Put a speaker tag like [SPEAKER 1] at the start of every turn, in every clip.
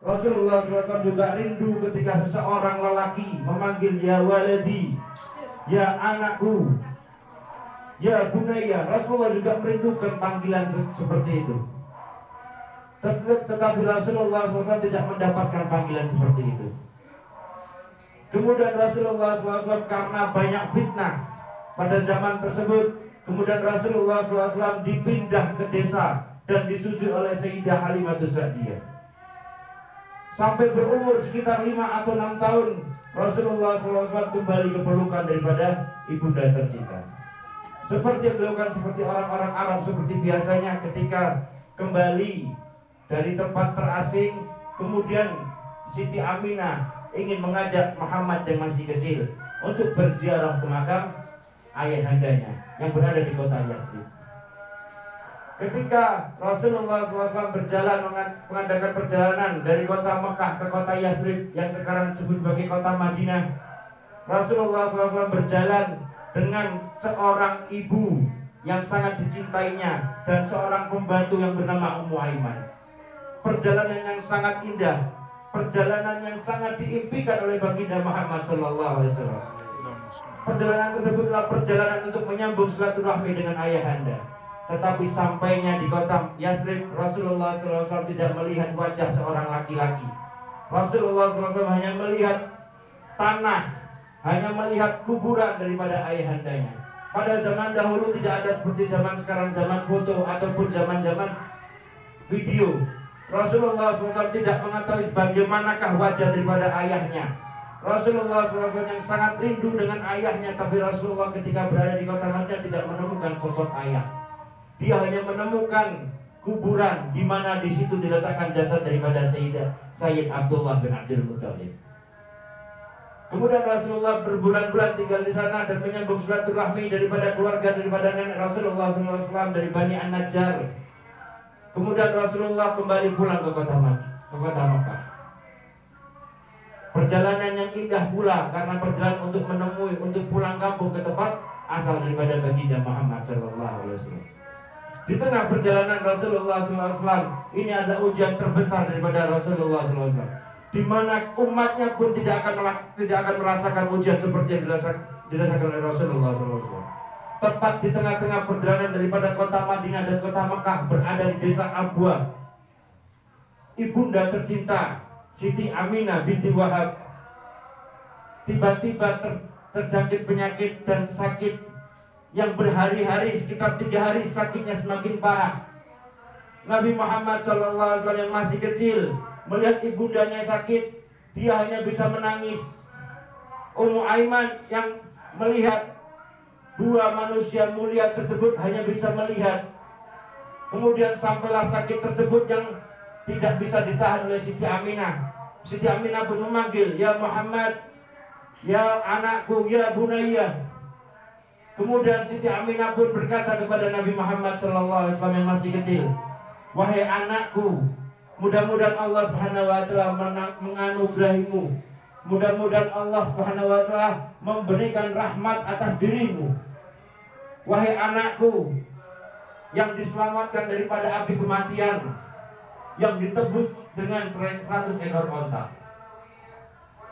[SPEAKER 1] Rasulullah SAW juga rindu ketika seseorang lelaki memanggil ya waladi, ya anakku, ya bunaya. Rasulullah juga merindukan panggilan seperti itu. Tetapi Rasulullah SAW tidak mendapatkan panggilan seperti itu. Kemudian Rasulullah SAW karena banyak fitnah pada zaman tersebut, kemudian Rasulullah SAW dipindah ke desa dan disusui oleh Sayyidah Halimatus Sa'diyah. Sampai berumur sekitar 5 atau 6 tahun Rasulullah SAW kembali ke pelukan daripada ibunda tercinta. Seperti yang dilakukan seperti orang-orang Arab seperti biasanya ketika kembali dari tempat terasing, kemudian Siti Aminah ingin mengajak Muhammad yang masih kecil untuk berziarah ke makam ayahandanya yang berada di kota Yasrib. Ketika Rasulullah SAW berjalan mengadakan perjalanan dari kota Mekah ke kota Yasrib yang sekarang disebut sebagai kota Madinah, Rasulullah SAW berjalan dengan seorang ibu yang sangat dicintainya dan seorang pembantu yang bernama Ummu Aiman. Perjalanan yang sangat indah, perjalanan yang sangat diimpikan oleh baginda Muhammad SAW. Perjalanan tersebutlah perjalanan untuk menyambung silaturahmi dengan ayahanda. Tetapi sampainya di kota Yasrib, Rasulullah SAW tidak melihat wajah seorang laki-laki. Rasulullah SAW hanya melihat tanah, hanya melihat kuburan daripada ayahandanya. Pada zaman dahulu tidak ada seperti zaman sekarang, zaman foto ataupun zaman-zaman video. Rasulullah SAW tidak mengetahui bagaimanakah wajah daripada ayahnya. Rasulullah SAW yang sangat rindu dengan ayahnya, tapi Rasulullah ketika berada di kota Madinah tidak menemukan sosok ayah. Dia hanya menemukan kuburan di mana di situ diletakkan jasad daripada Sayyid Abdullah bin Abdul Muttalib. Kemudian Rasulullah berbulan-bulan tinggal di sana dan menyambung silaturahmi daripada keluarga daripada nenek Rasulullah SAW dari Bani An-Najjar. Kemudian Rasulullah kembali pulang ke kota Makkah. Perjalanan yang indah pula karena perjalanan untuk menemui, untuk pulang kampung ke tempat asal daripada baginda Muhammad SAW. Di tengah perjalanan Rasulullah SAW, ini adalah ujian terbesar daripada Rasulullah SAW, di mana umatnya pun tidak akan merasakan ujian seperti yang dirasakan oleh Rasulullah SAW. Tepat di tengah-tengah perjalanan daripada kota Madinah dan kota Mekah berada di desa Abwa, ibunda tercinta Siti Aminah binti Wahab tiba-tiba terjangkit penyakit dan sakit yang berhari-hari, sekitar 3 hari sakitnya semakin parah. Nabi Muhammad SAW yang masih kecil melihat ibundanya sakit, dia hanya bisa menangis. Ummu Aiman yang melihat 2 manusia mulia tersebut hanya bisa melihat. Kemudian sampailah sakit tersebut yang tidak bisa ditahan oleh Siti Aminah. Siti Aminah pun memanggil, ya Muhammad, ya anakku, ya bunaya. Kemudian Siti Aminah pun berkata kepada Nabi Muhammad SAW yang masih kecil, wahai anakku, mudah-mudahan Allah Subhanahu wa Ta'ala menganugerahimu, mudah-mudahan Allah Subhanahu wa Ta'ala memberikan rahmat atas dirimu. Wahai anakku yang diselamatkan daripada api kematian, yang ditebus dengan 100 ekor onta.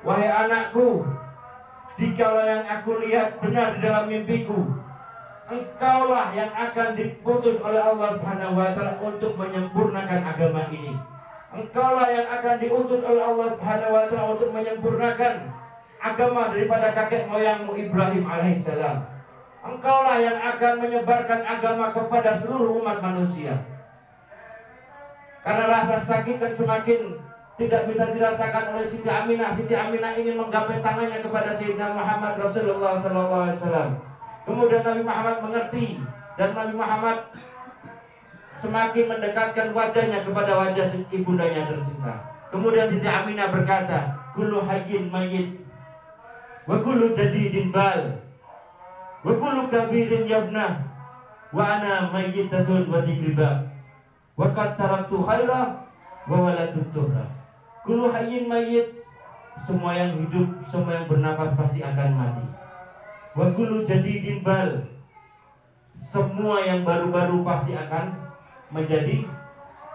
[SPEAKER 1] Wahai anakku, jikalau yang aku lihat benar di dalam mimpiku, engkaulah yang akan diputus oleh Allah Subhanahu wa Ta'ala untuk menyempurnakan agama ini. Engkaulah yang akan diutus oleh Allah Subhanahu wa Ta'ala untuk menyempurnakan agama daripada kakek moyangmu Ibrahim alaihissalam. Engkaulah yang akan menyebarkan agama kepada seluruh umat manusia. Karena rasa sakit yang semakin tidak bisa dirasakan oleh Siti Aminah. Siti Aminah ingin menggapai tangannya kepada Sayyidina Muhammad Rasulullah SAW. Kemudian Nabi Muhammad mengerti dan Nabi Muhammad semakin mendekatkan wajahnya kepada wajah ibundanya tercinta. Kemudian Siti Aminah berkata, kullu hayyin mayyit wa kullu jadidin bal wa kullu kabirin yabna wa ana mayyitatun wa dikribab wa qad taraktu khaira wa waladut turra. Kullu hayyin mayyit, semua yang hidup, semua yang bernafas pasti akan mati. Wa kullu jadidin bal, semua yang baru-baru pasti akan menjadi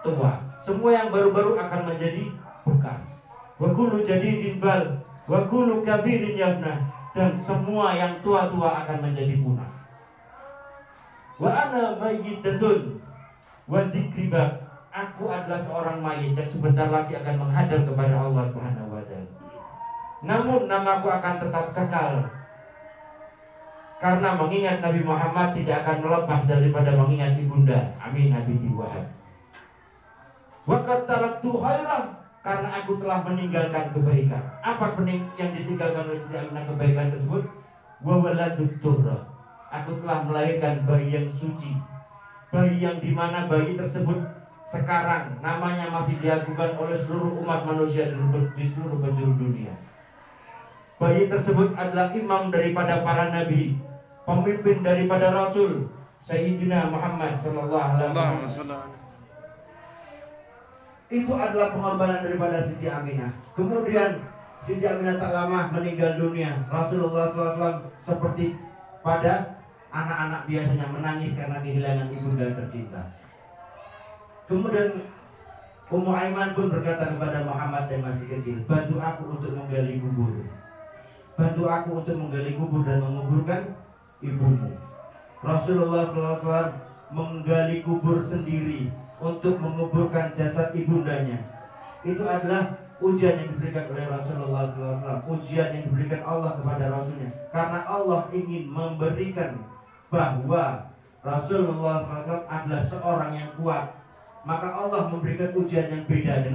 [SPEAKER 1] tua. Semua yang baru-baru akan menjadi bekas. Wa kullu jadidin bal, wa kullu kabirin yabna, dan semua yang tua-tua akan menjadi punah. Wa ana mayyitatun wa dzikriba, aku adalah seorang mayit yang sebentar lagi akan menghadap kepada Allah Subhanahu wa taala. Namun namaku akan tetap kekal, karena mengingat Nabi Muhammad tidak akan melepas daripada mengingat ibunda Aminah binti Wahab. Wa qad taraktu khairan, karena aku telah meninggalkan kebaikan. Apa yang ditinggalkan oleh Siti Aminah kebaikan tersebut? Wa waladut turra, aku telah melahirkan bayi yang suci, bayi yang dimana bayi tersebut sekarang namanya masih diagungkan oleh seluruh umat manusia di seluruh penjuru dunia. Bayi tersebut adalah imam daripada para nabi, pemimpin daripada Rasul Sayyidina Muhammad sallallahu alaihi wasallam. Itu adalah pengorbanan daripada Siti Aminah. Kemudian Siti Aminah tak lama meninggal dunia. Rasulullah SAW seperti pada anak-anak biasanya menangis karena kehilangan ibunda tercinta. Kemudian Ummu Aiman pun berkata kepada Muhammad yang masih kecil, bantu aku untuk menggali kubur. Bantu aku untuk menggali kubur dan menguburkan ibumu. Rasulullah SAW menggali kubur sendiri untuk menguburkan jasad ibundanya. Itu adalah ujian yang diberikan oleh Rasulullah SAW, ujian yang diberikan Allah kepada Rasulnya, karena Allah ingin memberikan bahwa Rasulullah SAW adalah seorang yang kuat. Maka Allah memberikan ujian yang beda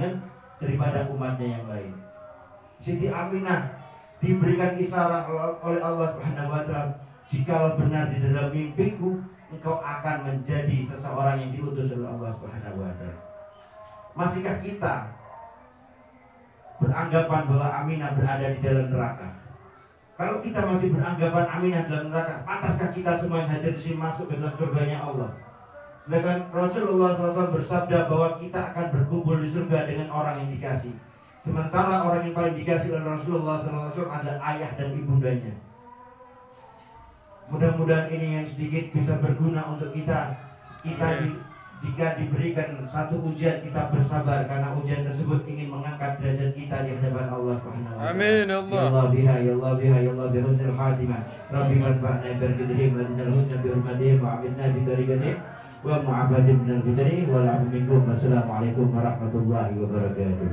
[SPEAKER 1] daripada umatnya yang lain. Siti Aminah diberikan isyarat oleh Allah Subhanahu wa taala, jikalau benar di dalam mimpiku engkau akan menjadi seseorang yang diutus oleh Allah Subhanahu wa taala. Masihkah kita beranggapan bahwa Aminah berada di dalam neraka? Kalau kita masih beranggapan Aminah dalam neraka, pantaskah kita semua yang hadir di sini masuk ke dalam surganya Allah? Sedangkan Rasulullah SAW bersabda bahwa kita akan berkumpul di surga dengan orang yang dikasih. Sementara orang yang paling dikasih oleh Rasulullah SAW adalah ayah dan ibundanya. Mudah-mudahan ini yang sedikit bisa berguna untuk kita. Jika diberikan satu ujian, kita bersabar, karena ujian tersebut ingin mengangkat derajat kita di hadapan Allah Subhanahu wa taala.
[SPEAKER 2] Amin ya Allah.
[SPEAKER 1] Ya Allah biha, ya Allah biha, ya Allah bihusnil khatimah. Rabbi manfa'na birkidhim wa dinal husna bi hurmatihim wa amidna bi tariqatihim wa mu'afatim minal bidari wal afu minkum. Wassalamualaikum warahmatullahi wabarakatuh.